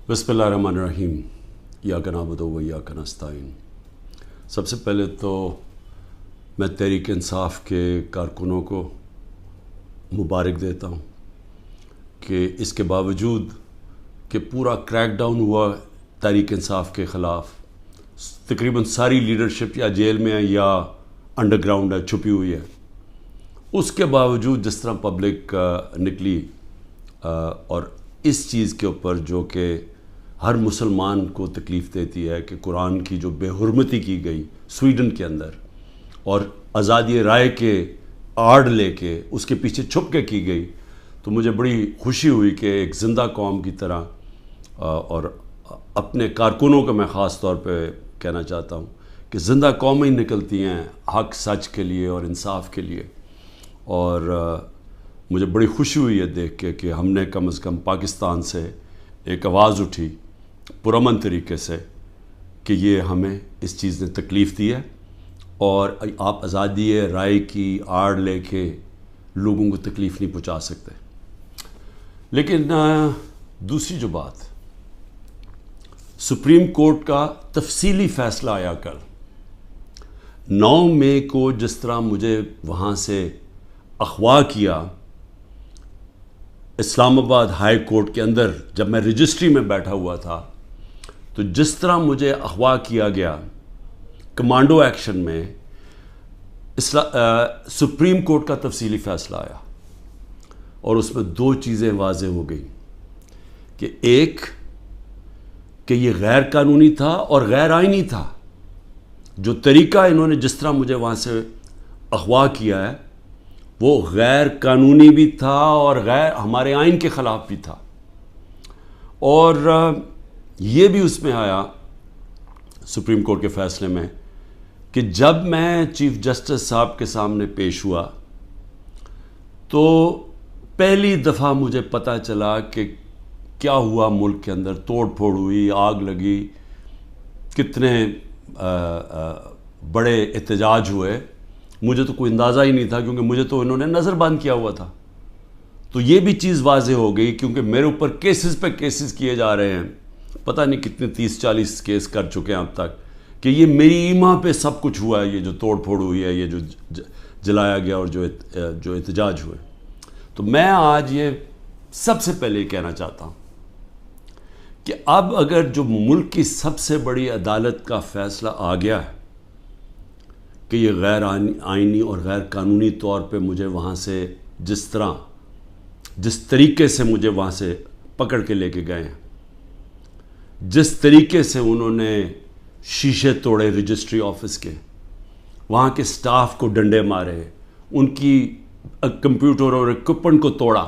بسم اللہ الرحمن الرحیم ایاک نعبد و ایاک نستعین۔ سب سے پہلے تو میں تحریک انصاف کے کارکنوں کو مبارک دیتا ہوں کہ اس کے باوجود کہ پورا کریک ڈاؤن ہوا تحریک انصاف کے خلاف، تقریباً ساری لیڈرشپ یا جیل میں ہے یا انڈر گراؤنڈ ہے، چھپی ہوئی ہے، اس کے باوجود جس طرح پبلک نکلی اور اس چیز کے اوپر جو کہ ہر مسلمان کو تکلیف دیتی ہے کہ قرآن کی جو بے حرمتی کی گئی سویڈن کے اندر اور آزادی رائے کے آڑ لے کے اس کے پیچھے چھپ کے کی گئی، تو مجھے بڑی خوشی ہوئی کہ ایک زندہ قوم کی طرح اور اپنے کارکنوں کو میں خاص طور پہ کہنا چاہتا ہوں کہ زندہ قومیں نکلتی ہیں حق سچ کے لیے اور انصاف کے لیے، اور مجھے بڑی خوشی ہوئی ہے دیکھ کے کہ ہم نے کم از کم پاکستان سے ایک آواز اٹھی پرامن طریقے سے کہ یہ ہمیں اس چیز نے تکلیف دی ہے اور آپ آزادی رائے کی آڑ لے کے لوگوں کو تکلیف نہیں پہنچا سکتے۔ لیکن دوسری جو بات، سپریم کورٹ کا تفصیلی فیصلہ آیا کل 9 مئی کو، جس طرح مجھے وہاں سے اغوا کیا اسلام آباد ہائی کورٹ کے اندر جب میں رجسٹری میں بیٹھا ہوا تھا، تو جس طرح مجھے اغوا کیا گیا کمانڈو ایکشن میں، سپریم کورٹ کا تفصیلی فیصلہ آیا اور اس میں 2 چیزیں واضح ہو گئیں کہ ایک کہ یہ غیر قانونی تھا اور غیر آئینی تھا، جو طریقہ انہوں نے جس طرح مجھے وہاں سے اغوا کیا ہے وہ غیر قانونی بھی تھا اور غیر ہمارے آئین کے خلاف بھی تھا۔ اور یہ بھی اس میں آیا سپریم کورٹ کے فیصلے میں کہ جب میں چیف جسٹس صاحب کے سامنے پیش ہوا تو پہلی دفعہ مجھے پتہ چلا کہ کیا ہوا، ملک کے اندر توڑ پھوڑ ہوئی، آگ لگی، کتنے بڑے احتجاج ہوئے، مجھے تو کوئی اندازہ ہی نہیں تھا کیونکہ مجھے تو انہوں نے نظر بند کیا ہوا تھا۔ تو یہ بھی چیز واضح ہو گئی کیونکہ میرے اوپر کیسز پہ کیسز کیے جا رہے ہیں، پتہ نہیں کتنے 30-40 کیس کر چکے ہیں اب تک، کہ یہ میری ایما پہ سب کچھ ہوا ہے، یہ جو توڑ پھوڑ ہوئی ہے، یہ جو جلایا گیا اور جو احتجاج ہوئے۔ تو میں آج یہ سب سے پہلے کہنا چاہتا ہوں کہ اب اگر جو ملک کی سب سے بڑی عدالت کا فیصلہ آ گیا ہے کہ یہ غیر آئینی اور غیر قانونی طور پہ مجھے وہاں سے جس طریقے سے مجھے وہاں سے پکڑ کے لے کے گئے ہیں، جس طریقے سے انہوں نے شیشے توڑے رجسٹری آفس کے، وہاں کے سٹاف کو ڈنڈے مارے، ان کی کمپیوٹر اور اکوپمنٹ کو توڑا،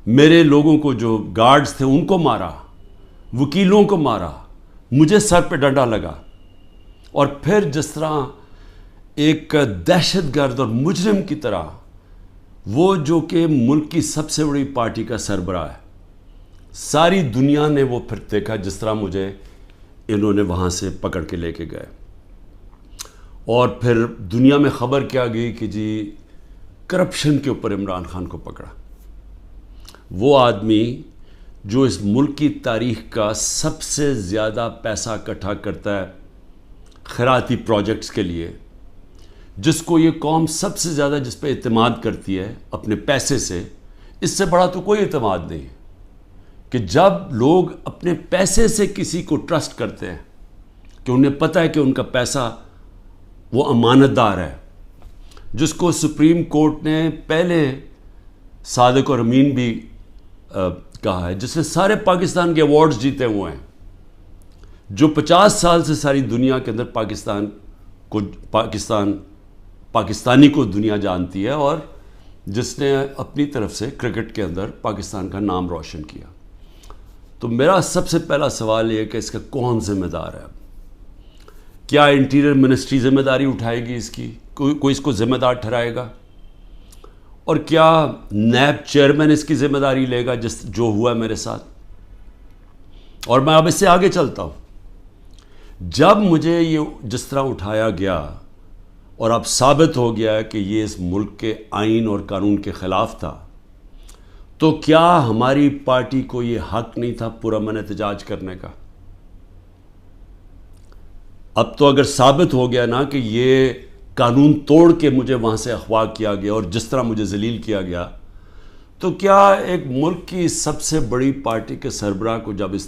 میرے لوگوں کو جو گارڈز تھے ان کو مارا، وکیلوں کو مارا، مجھے سر پہ ڈنڈا لگا، اور پھر جس طرح ایک دہشت گرد اور مجرم کی طرح وہ جو کہ ملک کی سب سے بڑی پارٹی کا سربراہ ہے، ساری دنیا نے وہ پھر دیکھا جس طرح مجھے انہوں نے وہاں سے پکڑ کے لے کے گئے، اور پھر دنیا میں خبر کیا گئی کہ جی کرپشن کے اوپر عمران خان کو پکڑا، وہ آدمی جو اس ملک کی تاریخ کا سب سے زیادہ پیسہ اکٹھا کرتا ہے خیراتی پروجیکٹس کے لیے، جس کو یہ قوم سب سے زیادہ جس پہ اعتماد کرتی ہے اپنے پیسے سے، اس سے بڑا تو کوئی اعتماد نہیں کہ جب لوگ اپنے پیسے سے کسی کو ٹرسٹ کرتے ہیں کہ انہیں پتہ ہے کہ ان کا پیسہ وہ امانت دار ہے، جس کو سپریم کورٹ نے پہلے صادق اور امین بھی کہا ہے، جس نے سارے پاکستان کے ایوارڈز جیتے ہوئے ہیں، جو 50 سال سے ساری دنیا کے اندر پاکستانی کو دنیا جانتی ہے، اور جس نے اپنی طرف سے کرکٹ کے اندر پاکستان کا نام روشن کیا۔ تو میرا سب سے پہلا سوال یہ ہے کہ اس کا کون ذمہ دار ہے؟ کیا انٹیریئر منسٹری ذمہ داری اٹھائے گی اس کی؟ کوئی اس کو ذمہ دار ٹھہرائے گا؟ اور کیا نیب چیئرمین اس کی ذمہ داری لے گا جو ہوا میرے ساتھ؟ اور میں اب اس سے آگے چلتا ہوں، جب مجھے یہ جس طرح اٹھایا گیا اور اب ثابت ہو گیا کہ یہ اس ملک کے آئین اور قانون کے خلاف تھا، تو کیا ہماری پارٹی کو یہ حق نہیں تھا پرامن احتجاج کرنے کا؟ اب تو اگر ثابت ہو گیا نا کہ یہ قانون توڑ کے مجھے وہاں سے اغوا کیا گیا اور جس طرح مجھے ذلیل کیا گیا، تو کیا ایک ملک کی سب سے بڑی پارٹی کے سربراہ کو جب اس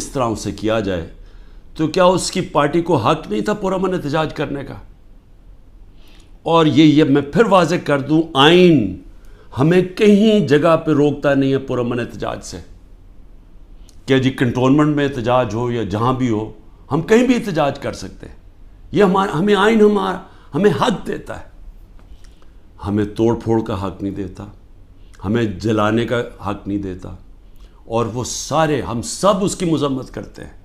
طرح اسے کیا جائے تو کیا اس کی پارٹی کو حق نہیں تھا پرامن احتجاج کرنے کا؟ اور یہ میں پھر واضح کر دوں، آئین ہمیں کہیں جگہ پہ روکتا نہیں ہے پرامن احتجاج سے، کہ جی کنٹونمنٹ میں احتجاج ہو یا جہاں بھی ہو، ہم کہیں بھی احتجاج کر سکتے ہیں۔ یہ ہمیں آئین ہمیں حق دیتا ہے، ہمیں توڑ پھوڑ کا حق نہیں دیتا، ہمیں جلانے کا حق نہیں دیتا، اور وہ سارے ہم سب اس کی مذمت کرتے ہیں۔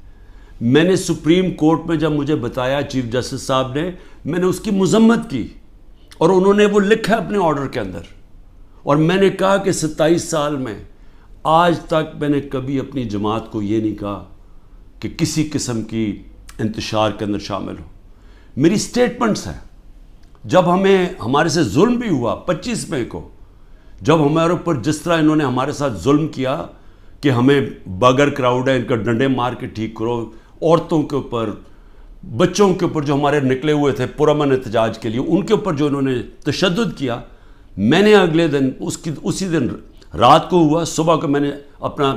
میں نے سپریم کورٹ میں جب مجھے بتایا چیف جسٹس صاحب نے، میں نے اس کی مذمت کی، اور انہوں نے وہ لکھا اپنے آرڈر کے اندر، اور میں نے کہا کہ 27 سال میں آج تک میں نے کبھی اپنی جماعت کو یہ نہیں کہا کہ کسی قسم کی انتشار کے اندر شامل ہو۔ میری سٹیٹمنٹس ہیں، جب ہمارے سے ظلم بھی ہوا 25 مئی کو، جب ہمارے اوپر جس طرح انہوں نے ہمارے ساتھ ظلم کیا کہ ہمیں بگر کراؤڈ ہے ان کا ڈنڈے مار کے ٹھیک کرو، عورتوں کے اوپر، بچوں کے اوپر جو ہمارے نکلے ہوئے تھے پرامن احتجاج کے لیے، ان کے اوپر جو انہوں نے تشدد کیا، میں نے اگلے دن اسی دن رات کو ہوا، صبح کو میں نے اپنا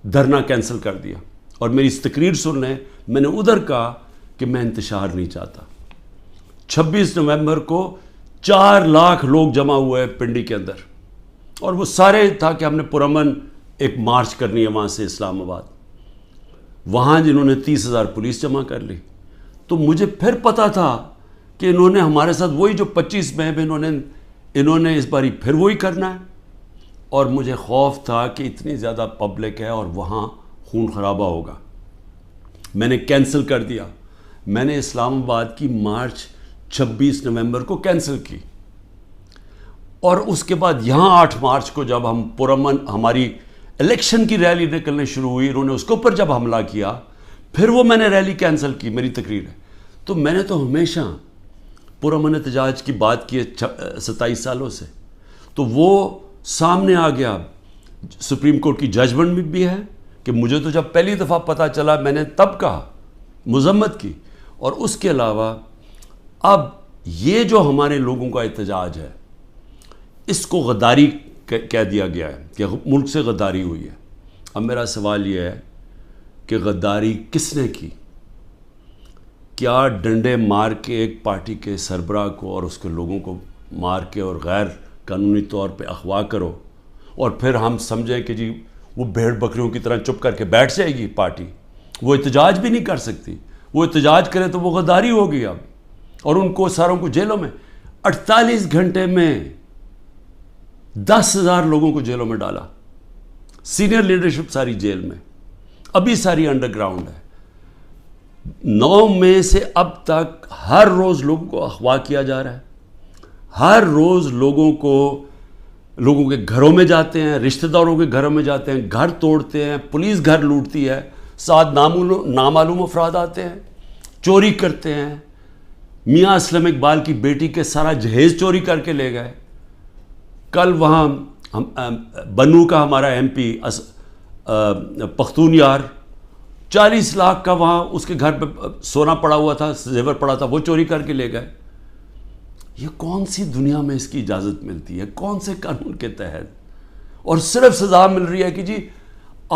دھرنا کینسل کر دیا، اور میری اس تقریر سن لیں، میں نے ادھر کہا کہ میں انتشار نہیں چاہتا۔ 26 نومبر کو 4 لاکھ لوگ جمع ہوئے پنڈی کے اندر، اور وہ سارے تھا کہ ہم نے پرامن ایک مارچ کرنی ہے وہاں سے اسلام آباد، وہاں جنہوں نے 30,000 پولیس جمع کر لی۔ تو مجھے پھر پتا تھا کہ انہوں نے ہمارے ساتھ وہی جو 25 مئی میں انہوں نے اس باری پھر وہی کرنا ہے، اور مجھے خوف تھا کہ اتنی زیادہ پبلک ہے اور وہاں خون خرابہ ہوگا۔ میں نے کینسل کر دیا، میں نے اسلام آباد کی مارچ 26 نومبر کو کینسل کی، اور اس کے بعد یہاں 8 مارچ کو جب ہم پرامن ہماری الیکشن کی ریلی نکلنے شروع ہوئی، انہوں نے اس کے اوپر جب حملہ کیا، پھر وہ میں نے ریلی کینسل کی، میری تقریر ہے۔ تو میں نے تو ہمیشہ پرامن احتجاج کی بات کی ہے 27 سالوں سے، تو وہ سامنے آ گیا، سپریم کورٹ کی ججمنٹ بھی ہے کہ مجھے تو جب پہلی دفعہ پتہ چلا میں نے تب کہا، مذمت کی، اور اس کے علاوہ اب یہ جو ہمارے لوگوں کا احتجاج ہے اس کو غداری کہہ دیا گیا ہے کہ ملک سے غداری ہوئی ہے۔ اب میرا سوال یہ ہے کہ غداری کس نے کی؟ کیا ڈنڈے مار کے ایک پارٹی کے سربراہ کو اور اس کے لوگوں کو مار کے اور غیر قانونی طور پہ اغوا کرو، اور پھر ہم سمجھیں کہ جی وہ بھیڑ بکریوں کی طرح چپ کر کے بیٹھ جائے گی پارٹی، وہ احتجاج بھی نہیں کر سکتی، وہ احتجاج کرے تو وہ غداری ہوگی اب، اور ان کو ساروں کو جیلوں میں 48 گھنٹے میں 10,000 لوگوں کو جیلوں میں ڈالا، سینئر لیڈرشپ ساری جیل میں، ابھی ساری انڈر گراؤنڈ ہے۔ 9 مئی سے اب تک ہر روز لوگوں کو اغوا کیا جا رہا ہے، ہر روز لوگوں کے گھروں میں جاتے ہیں، رشتہ داروں کے گھروں میں جاتے ہیں، گھر توڑتے ہیں، پولیس گھر لوٹتی ہے، ساتھ نامعلوم افراد آتے ہیں، چوری کرتے ہیں۔ میاں اسلم اقبال کی بیٹی کے سارا جہیز چوری کر کے لے گئے۔ کل وہاں بنو کا ہمارا ایم پی پختون یار 40 لاکھ کا وہاں اس کے گھر پہ سونا پڑا ہوا تھا، زیور پڑا تھا، وہ چوری کر کے لے گئے۔ یہ کون سی دنیا میں اس کی اجازت ملتی ہے؟ کون سے قانون کے تحت؟ اور صرف سزا مل رہی ہے کہ جی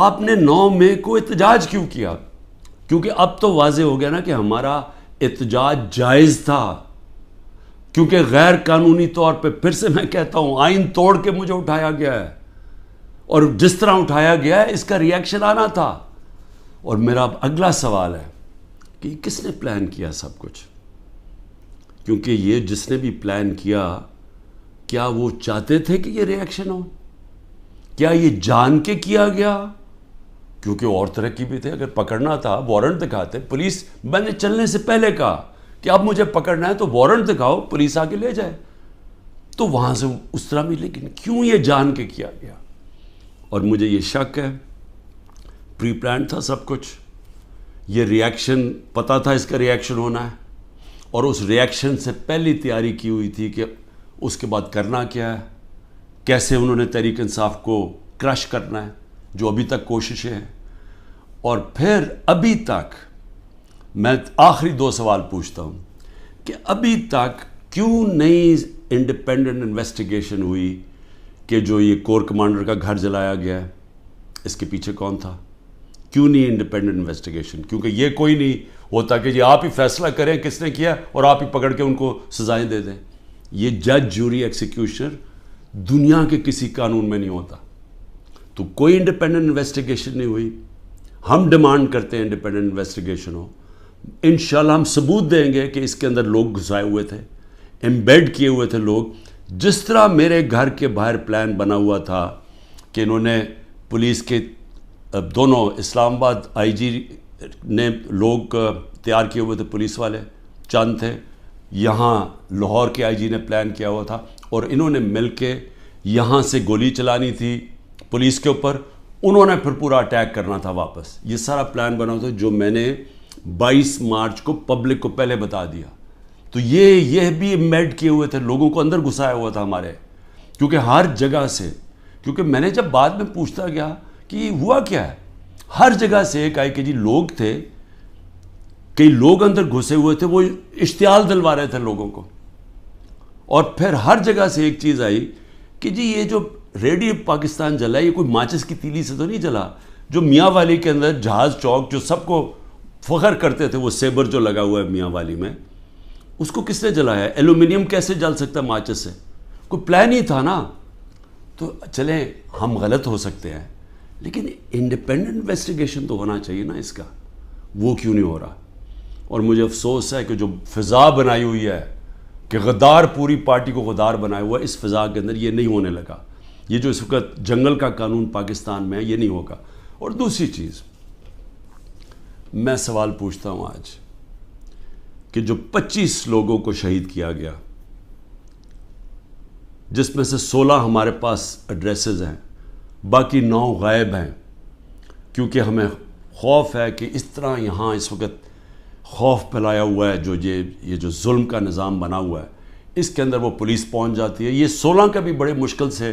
آپ نے 9 مئی کو احتجاج کیوں کیا؟ کیونکہ اب تو واضح ہو گیا نا کہ ہمارا احتجاج جائز تھا، کیونکہ غیر قانونی طور پہ، پھر سے میں کہتا ہوں، آئین توڑ کے مجھے اٹھایا گیا ہے، اور جس طرح اٹھایا گیا ہے اس کا ریئیکشن آنا تھا۔ اور میرا اب اگلا سوال ہے کہ کس نے پلان کیا سب کچھ؟ کیونکہ یہ جس نے بھی پلان کیا، کیا وہ چاہتے تھے کہ یہ ریئیکشن ہو؟ کیا یہ جان کے کیا گیا؟ کیونکہ اور طرح کی بھی تھے، اگر پکڑنا تھا وارنٹ دکھاتے پولیس، میں نے چلنے سے پہلے کہا کہ اب مجھے پکڑنا ہے تو وارنٹ دکھاؤ، پولیس آ کے لے جائے، تو وہاں سے اس طرح بھی، لیکن کیوں یہ جان کے کیا گیا؟ اور مجھے یہ شک ہے پری پلان تھا سب کچھ، یہ ریئیکشن پتہ تھا اس کا ریئیکشن ہونا ہے، اور اس ریئیکشن سے پہلی تیاری کی ہوئی تھی کہ اس کے بعد کرنا کیا ہے۔ کیسے انہوں نے تحریک انصاف کو کرش کرنا ہے، جو ابھی تک کوششیں ہیں. اور پھر ابھی تک میں آخری 2 سوال پوچھتا ہوں کہ ابھی تک کیوں نہیں انڈیپینڈنٹ انویسٹیگیشن ہوئی کہ جو یہ کور کمانڈر کا گھر جلایا گیا ہے اس کے پیچھے کون تھا؟ کیوں نہیں انڈیپینڈنٹ انویسٹیگیشن؟ کیونکہ یہ کوئی نہیں ہوتا کہ جی آپ ہی فیصلہ کریں کس نے کیا اور آپ ہی پکڑ کے ان کو سزائیں دے دیں. یہ جج، جوری، ایکسیکیوشنر دنیا کے کسی قانون میں نہیں ہوتا. تو کوئی انڈیپینڈنٹ انویسٹیگیشن نہیں ہوئی. ہم ڈیمانڈ کرتے ہیں انڈیپینڈنٹ انویسٹیگیشن ہو. انشاءاللہ ہم ثبوت دیں گے کہ اس کے اندر لوگ گھسائے ہوئے تھے، ایمبیڈ کیے ہوئے تھے لوگ. جس طرح میرے گھر کے باہر پلان بنا ہوا تھا کہ انہوں نے پولیس کے دونوں اسلام آباد آئی جی نے لوگ تیار کیے ہوئے تھے، پولیس والے چند تھے، یہاں لاہور کے آئی جی نے پلان کیا ہوا تھا، اور انہوں نے مل کے یہاں سے گولی چلانی تھی پولیس کے اوپر، انہوں نے پھر پورا اٹیک کرنا تھا واپس. یہ سارا پلان بنا ہوا تھا جو میں نے 22 مارچ کو پبلک کو پہلے بتا دیا. تو یہ بھی ایمبیڈ کیے ہوئے تھے، لوگوں کو اندر گھسایا ہوا تھا ہمارے، کیونکہ ہر جگہ سے، کیونکہ میں نے جب بعد میں پوچھتا گیا کہ یہ ہوا کیا ہے، ہر جگہ سے ایک آئی کہ جی لوگ تھے، کئی لوگ اندر گھسے ہوئے تھے، وہ اشتعال دلوا رہے تھے لوگوں کو. اور پھر ہر جگہ سے ایک چیز آئی کہ جی یہ جو ریڈیو پاکستان جلا، یہ کوئی ماچس کی تیلی سے تو نہیں جلا. جو میاں والی کے اندر جہاز چوک جو سب کو فخر کرتے تھے، وہ سیبر جو لگا ہوا ہے میاں والی میں، اس کو کس نے جلایا ہے؟ ایلومینیم کیسے جل سکتا ہے ماچس سے؟ کوئی پلان ہی تھا نا. تو چلیں ہم غلط ہو سکتے ہیں، لیکن انڈیپینڈنٹ انویسٹیگیشن تو ہونا چاہیے نا اس کا. وہ کیوں نہیں ہو رہا؟ اور مجھے افسوس ہے کہ جو فضا بنائی ہوئی ہے کہ غدار پوری پارٹی کو غدار بنایا ہوا ہے، اس فضا کے اندر یہ نہیں ہونے لگا. یہ جو اس وقت جنگل کا قانون پاکستان میں ہے، یہ نہیں ہوگا. اور دوسری چیز میں سوال پوچھتا ہوں آج کہ جو 25 لوگوں کو شہید کیا گیا، جس میں سے 16 ہمارے پاس ایڈریسز ہیں، باقی 9 غائب ہیں، کیونکہ ہمیں خوف ہے کہ اس طرح یہاں اس وقت خوف پھیلایا ہوا ہے، جو یہ جو ظلم کا نظام بنا ہوا ہے، اس کے اندر وہ پولیس پہنچ جاتی ہے. یہ 16 کا بھی بڑے مشکل سے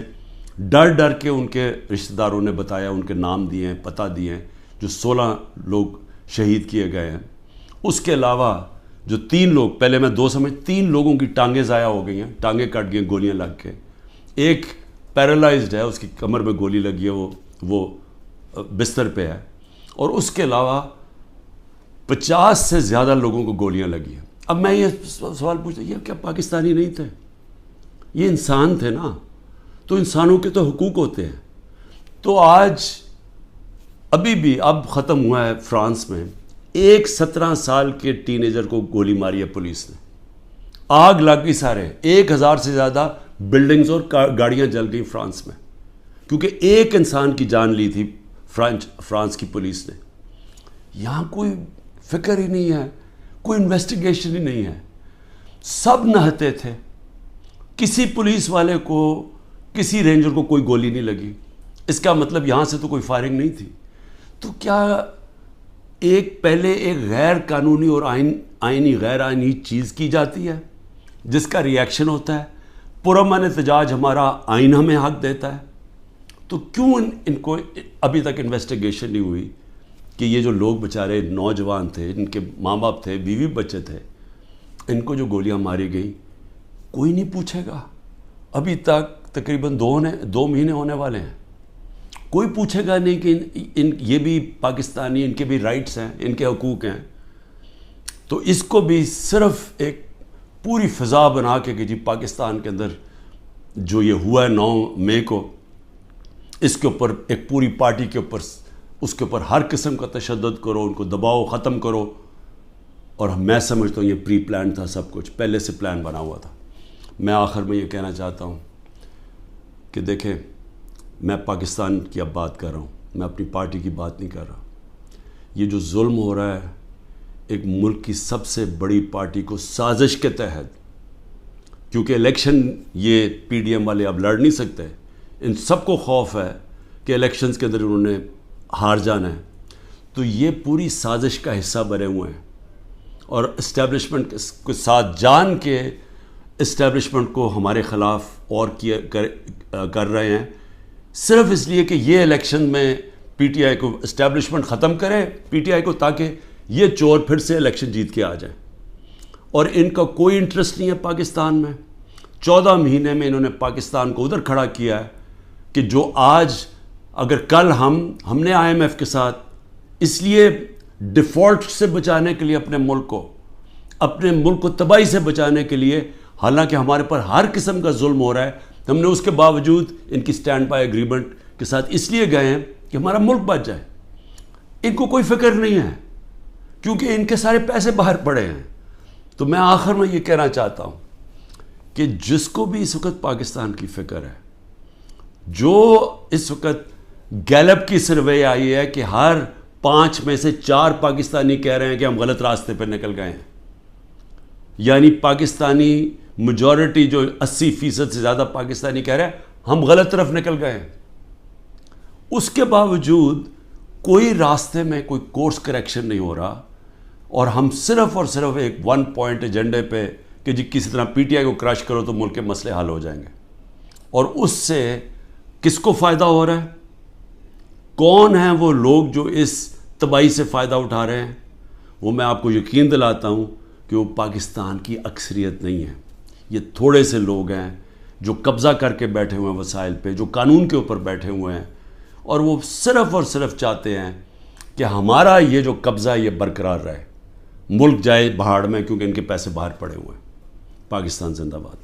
ڈر کے ان کے رشتہ داروں نے بتایا، ان کے نام دیے ہیں، پتہ دیے ہیں، جو 16 لوگ شہید کیے گئے ہیں. اس کے علاوہ جو 3 لوگ، پہلے میں 2 سمجھ، 3 لوگوں کی ٹانگیں ضائع ہو گئی ہیں، ٹانگیں کٹ گئی ہیں گولیاں لگ کے. ایک پیرالائزڈ ہے، اس کی کمر میں گولی لگی ہے، وہ بستر پہ ہے. اور اس کے علاوہ 50 سے زیادہ لوگوں کو گولیاں لگی ہیں. اب میں یہ سوال پوچھتا ہوں، یہ کیا پاکستانی نہیں تھے؟ یہ انسان تھے نا. تو انسانوں کے تو حقوق ہوتے ہیں. تو آج ابھی بھی اب ختم ہوا ہے فرانس میں، ایک 17 سال کے ٹین ایجر کو گولی ماری ہے پولیس نے، آگ لگ گئی سارے، 1000 سے زیادہ بلڈنگز اور گاڑیاں جل گئی فرانس میں، کیونکہ ایک انسان کی جان لی تھی فرانس کی پولیس نے. یہاں کوئی فکر ہی نہیں ہے، کوئی انویسٹیگیشن ہی نہیں ہے. سب نہتے تھے، کسی پولیس والے کو، کسی رینجر کو کوئی گولی نہیں لگی. اس کا مطلب یہاں سے تو کوئی فائرنگ نہیں تھی. تو کیا پہلے ایک غیر قانونی اور آئینی غیر آئینی چیز کی جاتی ہے جس کا ریاکشن ہوتا ہے؟ پرامن احتجاج ہمارا آئین ہمیں حق دیتا ہے. تو کیوں ان کو ابھی تک انویسٹیگیشن نہیں ہوئی کہ یہ جو لوگ بیچارے نوجوان تھے، ان کے ماں باپ تھے، بیوی بچے تھے، ان کو جو گولیاں ماری گئیں، کوئی نہیں پوچھے گا. ابھی تک تقریباً 2 مہینے ہونے والے ہیں، کوئی پوچھے گا نہیں کہ یہ بھی پاکستانی، ان کے بھی رائٹس ہیں، ان کے حقوق ہیں. تو اس کو بھی صرف ایک پوری فضا بنا کے کہ جی پاکستان کے اندر جو یہ ہوا ہے 9 مئی کو، اس کے اوپر ایک پوری پارٹی کے اوپر، اس کے اوپر ہر قسم کا تشدد کرو، ان کو دباؤ، ختم کرو. اور میں سمجھتا ہوں یہ پری پلان تھا، سب کچھ پہلے سے پلان بنا ہوا تھا. میں آخر میں یہ کہنا چاہتا ہوں کہ دیکھیں، میں پاکستان کی اب بات کر رہا ہوں، میں اپنی پارٹی کی بات نہیں کر رہا. یہ جو ظلم ہو رہا ہے ایک ملک کی سب سے بڑی پارٹی کو سازش کے تحت، کیونکہ الیکشن یہ پی ڈی ایم والے اب لڑ نہیں سکتے، ان سب کو خوف ہے کہ الیکشنز کے اندر انہوں نے ہار جانا ہے. تو یہ پوری سازش کا حصہ بنے ہوئے ہیں اور اسٹیبلشمنٹ کے ساتھ جان کے اسٹیبلشمنٹ کو ہمارے خلاف اور کر رہے ہیں، صرف اس لیے کہ یہ الیکشن میں پی ٹی آئی کو اسٹیبلشمنٹ ختم کرے پی ٹی آئی کو، تاکہ یہ چور پھر سے الیکشن جیت کے آ جائیں. اور ان کا کوئی انٹرسٹ نہیں ہے پاکستان میں. 14 مہینے میں انہوں نے پاکستان کو ادھر کھڑا کیا ہے کہ جو آج اگر کل ہم نے آئی ایم ایف کے ساتھ اس لیے ڈیفالٹ سے بچانے کے لیے اپنے ملک کو تباہی سے بچانے کے لیے، حالانکہ ہمارے پر ہر قسم کا ظلم ہو رہا ہے، ہم نے اس کے باوجود ان کی سٹینڈ بائی ایگریمنٹ کے ساتھ اس لیے گئے ہیں کہ ہمارا ملک بچ جائے. ان کو کوئی فکر نہیں ہے کیونکہ ان کے سارے پیسے باہر پڑے ہیں. تو میں آخر میں یہ کہنا چاہتا ہوں کہ جس کو بھی اس وقت پاکستان کی فکر ہے، جو اس وقت گیلپ کی سروے آئی ہے کہ ہر 5 میں سے 4 پاکستانی کہہ رہے ہیں کہ ہم غلط راستے پہ نکل گئے ہیں، یعنی پاکستانی میجورٹی جو 80% سے زیادہ پاکستانی کہہ رہے ہیں ہم غلط طرف نکل گئے ہیں، اس کے باوجود کوئی راستے میں کوئی کورس کریکشن نہیں ہو رہا، اور ہم صرف اور صرف ایک 1 پوائنٹ ایجنڈے پہ کہ جی کسی طرح پی ٹی آئی کو کرش کرو تو ملک کے مسئلے حل ہو جائیں گے. اور اس سے کس کو فائدہ ہو رہا ہے؟ کون ہیں وہ لوگ جو اس تباہی سے فائدہ اٹھا رہے ہیں؟ وہ میں آپ کو یقین دلاتا ہوں کہ وہ پاکستان کی اکثریت نہیں ہے. یہ تھوڑے سے لوگ ہیں جو قبضہ کر کے بیٹھے ہوئے ہیں وسائل پہ، جو قانون کے اوپر بیٹھے ہوئے ہیں، اور وہ صرف اور صرف چاہتے ہیں کہ ہمارا یہ جو قبضہ ہے یہ برقرار رہے، ملک جائے بہاڑ میں، کیونکہ ان کے پیسے باہر پڑے ہوئے ہیں. پاکستان زندہ باد.